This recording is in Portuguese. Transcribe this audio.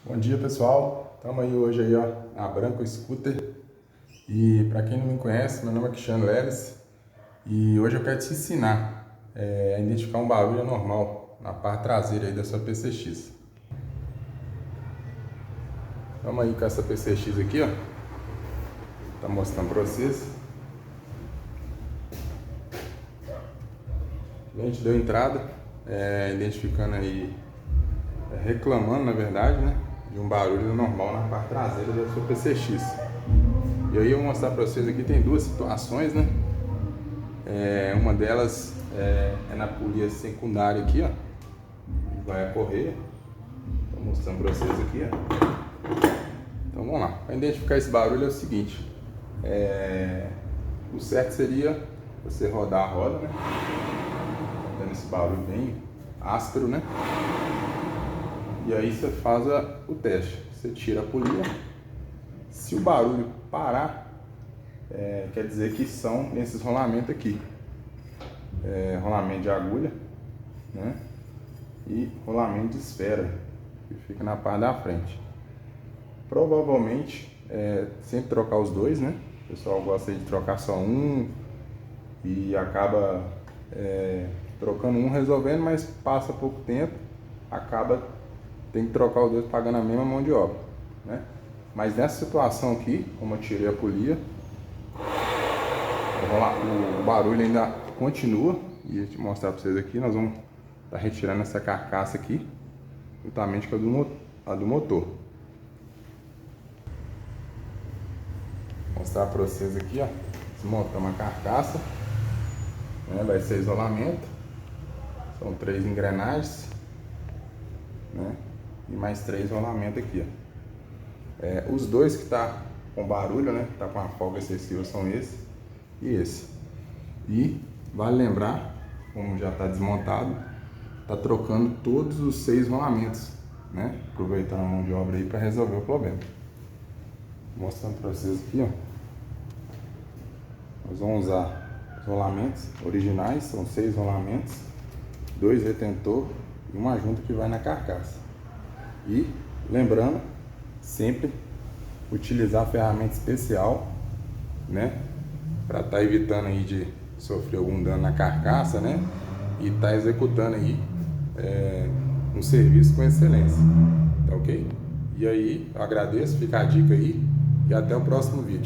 Bom dia, pessoal, estamos aí hoje aí, ó, na Branco Scooter. E para quem não me conhece, meu nome é Cristiano Leles e hoje eu quero te ensinar a identificar um barulho anormal na parte traseira aí da sua PCX. Vamos aí com essa PCX aqui, ó, tá mostrando para vocês. A gente deu entrada, identificando aí, reclamando na verdade, né, de um barulho normal na parte traseira da sua PCX. E aí eu vou mostrar para vocês aqui, tem duas situações, né? Uma delas é na polia secundária aqui, ó, vai a correia. Estou mostrando para vocês aqui, ó. Então vamos lá. Para identificar esse barulho é o seguinte: o certo seria você rodar a roda, né? Dando esse barulho bem áspero, né? E aí você faz o teste. Você tira a polia. Se o barulho parar, quer dizer que são nesses rolamentos aqui. Rolamento de agulha, né? E rolamento de esfera, que fica na parte da frente. Provavelmente, sempre trocar os dois, né? O pessoal gosta de trocar só um e acaba trocando um, resolvendo, mas passa pouco tempo, tem que trocar os dois pagando a mesma mão de obra, né? Mas nessa situação aqui, como eu tirei a polia, o barulho ainda continua. E eu te mostrar para vocês aqui, nós vamos estar retirando essa carcaça aqui, juntamente com a do motor. Vou mostrar para vocês aqui, ó, desmontamos a carcaça, né? Vai ser isolamento, são 3 engrenagens, né? E mais 3 rolamentos aqui, ó. Os dois que tá com barulho, né, tá com a folga excessiva, são esse e esse. E vale lembrar, como já está desmontado, tá trocando todos os 6 rolamentos, né? Aproveitando a mão de obra aí para resolver o problema. Mostrando para vocês aqui, ó. Nós vamos usar os rolamentos originais, são 6 rolamentos, 2 retentor e uma junta que vai na carcaça. E lembrando, sempre utilizar a ferramenta especial, né? Para estar evitando aí de sofrer algum dano na carcaça, né? E tá executando aí um serviço com excelência, tá ok? E aí, eu agradeço, fica a dica aí e até o próximo vídeo.